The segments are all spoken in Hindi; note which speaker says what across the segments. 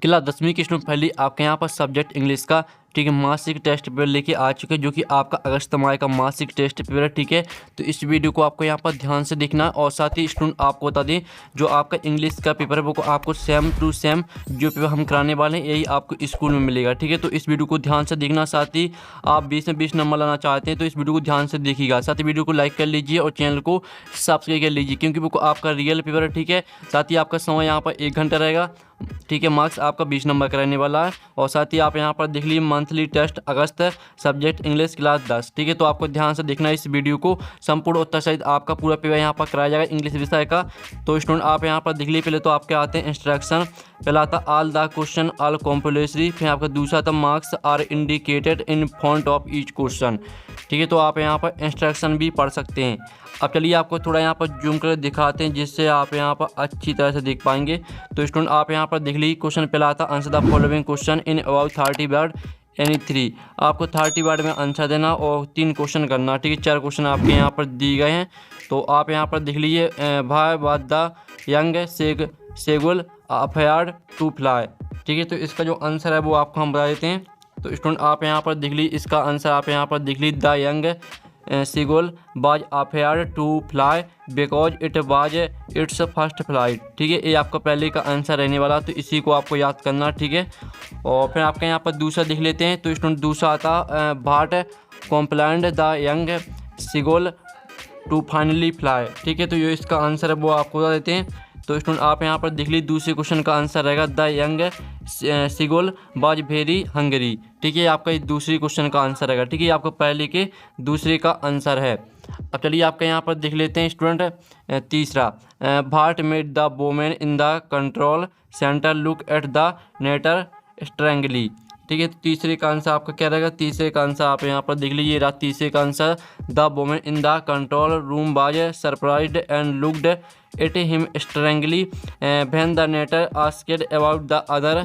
Speaker 1: क्लास 10वीं की स्टूडेंट पहली आपके यहाँ पर सब्जेक्ट इंग्लिश का ठीक है मासिक टेस्ट पेपर लेके आ चुके हैं, जो कि आपका अगस्त माह का मासिक टेस्ट पेपर है। ठीक है, तो इस वीडियो को आपको यहाँ पर ध्यान से देखना है। और साथ ही स्टूडेंट आपको बता दें, जो आपका इंग्लिश का पेपर है वो आपको सेम टू सेम जो पेपर हम कराने वाले हैं यही आपको स्कूल में मिलेगा। ठीक है, तो इस वीडियो को ध्यान से देखना। साथ ही आप 20 में 20 नंबर लाना चाहते हैं तो इस वीडियो को ध्यान से देखिएगा। साथ ही वीडियो को लाइक कर लीजिए और चैनल को सब्सक्राइब कर लीजिए, क्योंकि वो आपका रियल पेपर है। ठीक है, साथ ही आपका समय यहाँ पर 1 घंटा रहेगा। ठीक है, मार्क्स आपका 20 नंबर कराने वाला है। और साथ ही आप यहाँ पर देख लीजिए मंथली टेस्ट अगस्त सब्जेक्ट इंग्लिश क्लास 10। ठीक है, तो आपको ध्यान से देखना है इस वीडियो को। संपूर्ण उत्तर सहित आपका पूरा पेपर यहाँ पर कराया जाएगा इंग्लिश विषय का। तो स्टूडेंट आप यहाँ पर देख लीजिए, पहले तो आपके आते हैं इंस्ट्रक्शन। पहला आता all the question all compulsory. फिर आपका दूसरा था marks are indicated in front of each question. ठीक है, तो आप यहाँ पर इंस्ट्रक्शन भी पढ़ सकते हैं। अब चलिए आपको थोड़ा यहाँ पर जूम कर दिखाते हैं, जिससे आप यहाँ पर अच्छी तरह से देख पाएंगे। तो स्टूडेंट आप यहाँ पर देख लीजिए, क्वेश्चन पहला आता answer the following question in about 30 word any 3। आपको 30 वर्ड में आंसर देना और 3 क्वेश्चन करना। ठीक है, 4 क्वेश्चन आपके यहाँ पर दिए गए हैं। तो आप यहाँ पर देख लीजिए भाई वाद the young सेगुल afraid to fly. ठीक है, तो इसका जो आंसर है वो आपको हम बता देते हैं। तो स्टूडेंट आप यहाँ पर देख लीजिए, इसका आंसर आप यहाँ पर देख लीजिए the young seagull was afraid to fly because it was its first flight. ठीक है, ये आपका पहले का आंसर रहने वाला, तो इसी को आपको याद करना। ठीक है, और फिर आपके यहाँ पर दूसरा देख लेते हैं। तो स्टूडेंट दूसरा आता what complained the young seagull to finally fly. ठीक है, तो ये इसका आंसर है वो आपको बता देते हैं। तो स्टूडेंट आप यहाँ पर देख लीजिए, दूसरे क्वेश्चन का आंसर रहेगा the young seagull was very Hungary. ठीक है, आपका ये दूसरी क्वेश्चन का आंसर रहेगा। ठीक है, आपको पहले के दूसरे का आंसर है। अब चलिए आपके यहाँ पर देख लेते हैं स्टूडेंट तीसरा what made the women in the control centre look at the narrator strangely. ठीक है, तो तीसरे का आंसर आपका क्या रहेगा? तीसरे का आंसर आप यहाँ पर देख लीजिए, रात तीसरे का answer the women in the control room was surprised and looked at him strangely when the narrator asked about the other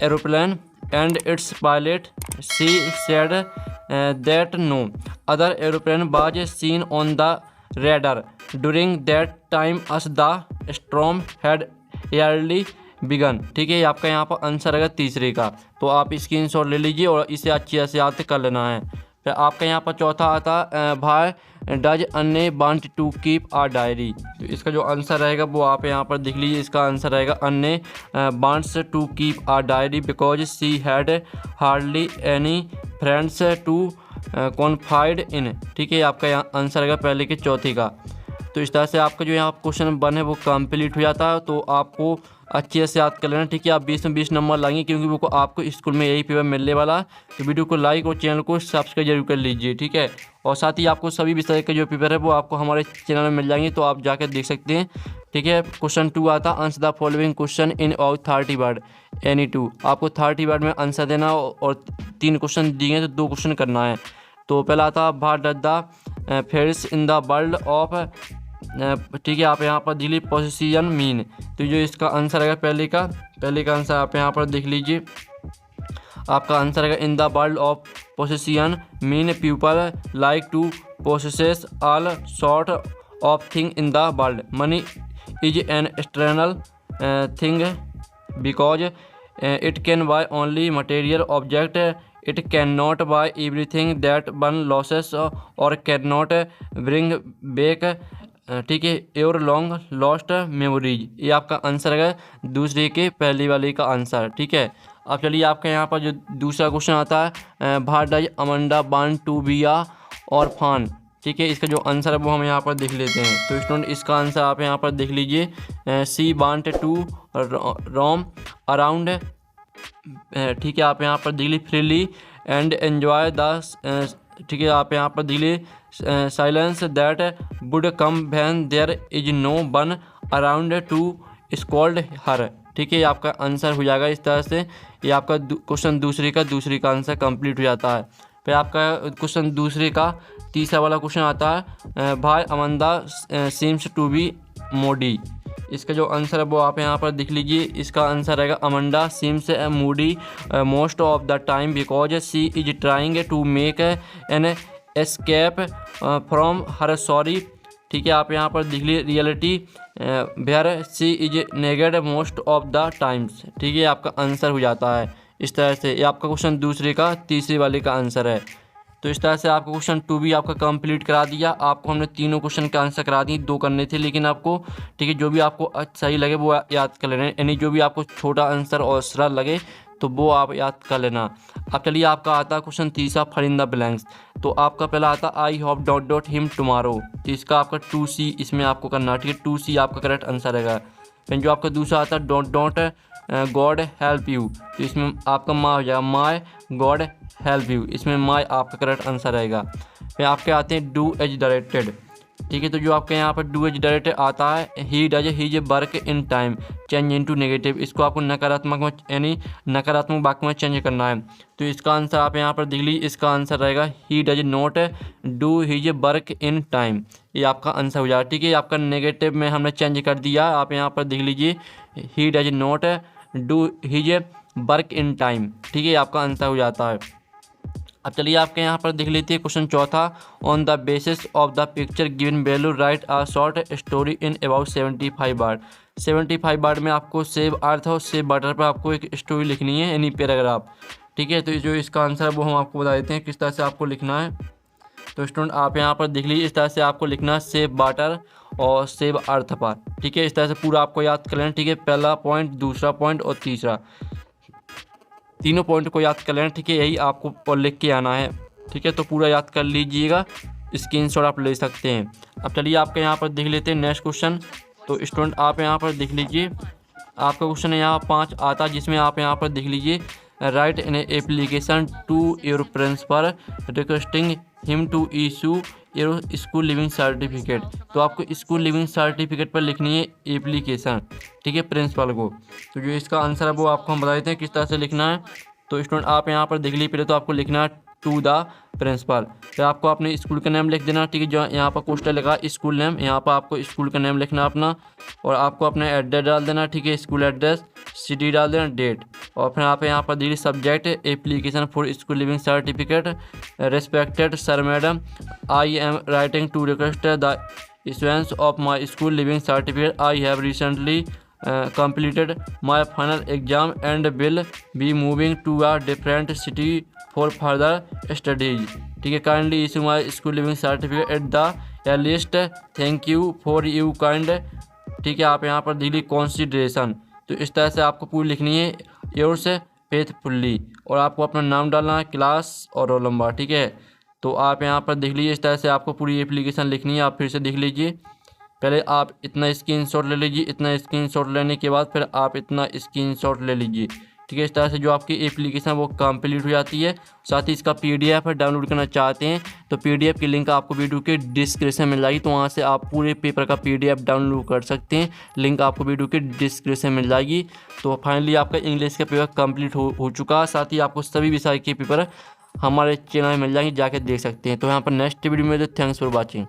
Speaker 1: aeroplane and its pilot she said that no other aeroplane was seen on the radar during that time as the storm had early began. ठीक है, आपका यहाँ पर आंसर रहेगा तीसरे का। तो आप स्क्रीनशॉट ले लीजिए और इसे अच्छी तरह से याद कर लेना है। फिर आपका यहाँ पर चौथा आता भाई does Anne want to keep a diary. तो इसका जो आंसर रहेगा वो आप यहाँ पर देख लीजिए, इसका आंसर रहेगा Anne wants to keep a diary because she had hardly any friends to confide in. ठीक है, आपका यहाँ आंसर रहेगा पहले के चौथे का। तो इस तरह से आपका जो यहाँ क्वेश्चन 1 है वो कंप्लीट हो जाता है। तो आपको अच्छे से याद कर लेना। ठीक है, आप 20 में 20 नंबर लाएंगे, क्योंकि वो आपको स्कूल में यही पेपर मिलने वाला है। तो वीडियो को लाइक और चैनल को सब्सक्राइब जरूर कर लीजिए। ठीक है, और साथ ही आपको सभी विषय के जो पेपर है वो आपको हमारे चैनल में मिल जाएंगे, तो आप जाकर देख सकते हैं। ठीक है, क्वेश्चन 2 आता answer the following question in about 30 word any 2। आपको 30 वर्ड में आंसर देना और 3 क्वेश्चन दिए हैं तो 2 क्वेश्चन करना है। तो पहला आता what does the fares in the world of. ठीक है, आप यहाँ पर दिल्ली पोजीशन मीन। तो जो इसका आंसर है पहले का आंसर आप यहाँ पर देख लीजिए, आपका आंसर है in the world of position mean people like to possess all sort of thing in the world. Money is an external thing because it can buy only material object. It can not buy everything that one loses or can not bring back. ठीक है, योर लॉन्ग लॉस्ट मेमोरीज। ये आपका आंसर है दूसरे के पहले वाले का आंसर। ठीक है, अब चलिए आपका यहाँ पर जो दूसरा क्वेश्चन आता है what does Amanda want to be a orphan. ठीक है, इसका जो आंसर है वो हम यहाँ पर देख लेते हैं। तो स्टूडेंट इसका आंसर आप यहाँ पर देख लीजिए, she want to roam around. ठीक है, आप यहाँ पर देख लीजिए फ्रीली एंड एन्जॉय द। ठीक है, आप यहाँ पर देख लीजिए silence that would come when there is no one around to scold her. ठीक है, आपका आंसर हो जाएगा इस तरह से। ये आपका क्वेश्चन दूसरे का आंसर कंप्लीट हो जाता है। फिर आपका क्वेश्चन दूसरे का तीसरा वाला क्वेश्चन आता है भाई अमंदा सीम्स टू बी मोडी। इसका जो आंसर है वो आप यहाँ पर देख लीजिए, इसका आंसर रहेगा Amanda seems moody most of the time because she is trying to make an escape from her sorry ठीक है। आप यहाँ पर देख लीजिए reality where she is nagged most of the times, ठीक है, आपका आंसर हो जाता है इस तरह से। ये आपका क्वेश्चन दूसरे का तीसरे वाले का आंसर है। तो इस तरह से आपका क्वेश्चन 2 भी आपका कंप्लीट करा दिया। आपको हमने तीनों क्वेश्चन का आंसर करा दिए, 2 करने थे, लेकिन आपको ठीक है जो भी आपको सही लगे वो याद कर लेना, यानी जो भी आपको छोटा आंसर और सरल लगे तो वो आप याद कर लेना। अब चलिए आपका आता है क्वेश्चन तीसरा, फिल इन द ब्लैंक्स। तो आपका पहला आता I hope dot dot him tomorrow, तो इसका आपका 2C इसमें आपको करना, ठीक है, 2C आपका करेक्ट आंसर रहेगा। फिर जो आपका दूसरा आता है dot dot God help you, तो इसमें आपका माँ हो जाएगा माई गॉड हेल्प यू, इसमें माई आपका करेक्ट आंसर रहेगा। फिर आपके आते हैं डू एज डायरेक्टेड, ठीक है, तो जो आपके यहाँ पर डू एज डायरेक्टेड आता है he does his work in time change into negative, इसको आपको नकारात्मक में यानी नकारात्मक वाक्य में चेंज करना है। तो इसका आंसर आप यहाँ पर देख लीजिए, इसका आंसर रहेगा he does not do his work in time, ये आपका आंसर हो जाएगा, ठीक है। आपका नेगेटिव में हमने चेंज कर दिया, आप यहाँ पर देख लीजिए he does not do his work in time, ठीक है, आपका आंसर हो जाता है। अब चलिए आपके यहाँ पर देख लेते हैं क्वेश्चन चौथा, on the basis of the picture given value right a short story in about 75 word. 75 word में आपको सेव अर्थ और सेव वाटर पर आपको एक स्टोरी लिखनी है, यानी पैराग्राफ, ठीक है। तो जो इसका आंसर है वो हम आपको बता देते हैं किस तरह से आपको लिखना है। तो स्टूडेंट आप यहाँ पर देख लीजिए, इस तरह से आपको लिखना है सेव वाटर और सेव अर्थ पर, ठीक है, इस तरह से पूरा आपको याद कर लेना, ठीक है। पहला पॉइंट, दूसरा पॉइंट और तीसरा, तीनों पॉइंट को याद कर लेना, ठीक है, यही आपको और लिख के आना है, ठीक है। तो पूरा याद कर लीजिएगा, स्क्रीनशॉट आप ले सकते हैं। अब चलिए आपके यहाँ पर देख लेते हैं नेक्स्ट क्वेश्चन। तो स्टूडेंट आप यहाँ पर देख लीजिए, आपका क्वेश्चन यहाँ 5 आता है, जिसमें आप यहाँ पर देख लीजिए write an application to your principal requesting him to issue your school leaving certificate. तो आपको स्कूल लिविंग सर्टिफिकेट पर लिखनी है एप्लीकेशन, ठीक है, प्रिंसिपल को। तो जो इसका आंसर है वो आपको हम बता देते हैं किस तरह से लिखना है। तो स्टूडेंट आप यहाँ पर देख लीजिए, पहले तो आपको लिखना है टू द प्रिंसिपल, फिर आपको अपने स्कूल का नेम लिख देना, ठीक है, जो यहाँ पर क्वेश्चन लगा स्कूल नेम, यहाँ पर आपको स्कूल का नेम लिखना अपना, और आपको अपना एड्रेस डाल देना, ठीक है, स्कूल एड्रेस, सिटी डाल देना, डेट, और फिर आप यहाँ पर दीजिए subject application for school leaving certificate respected sir madam, I am writing to request the issuance of my school living certificate. I have recently completed my final exam and will be moving to a different city for further studies. ठीक है, kindly issue my school living certificate at the earliest. Thank you for your kind. ठीक है, आप यहाँ पर दिली consideration, तो इस तरह से आपको पूरी लिखनी है yours faithfully, और आपको अपना नाम डालना है, क्लास और रोल नंबर, ठीक है। तो आप यहाँ पर देख लीजिए, इस तरह से आपको पूरी एप्लीकेशन लिखनी है। आप फिर से देख लीजिए, पहले आप इतना स्क्रीनशॉट ले लीजिए, इतना स्क्रीनशॉट लेने के बाद फिर आप इतना स्क्रीनशॉट ले लीजिए, ठीक है। इस तरह से जो आपकी एप्लीकेशन वो कंप्लीट हो जाती है। साथ ही इसका PDF डाउनलोड करना चाहते हैं तो PDF की लिंक आपको वीडियो के डिस्क्रिप्शन में मिल जाएगी, तो वहाँ से आप पूरे पेपर का PDF डाउनलोड कर सकते हैं, लिंक आपको वीडियो के डिस्क्रिप्शन में मिल जाएगी। तो फाइनली आपका इंग्लिश का पेपर कंप्लीट हो चुका है। साथ ही आपको सभी विषय के पेपर हमारे चैनल में मिल जाएंगे, जाके देख सकते हैं। तो यहाँ पर नेक्स्ट वीडियो में थैंक्स फॉर वॉचिंग।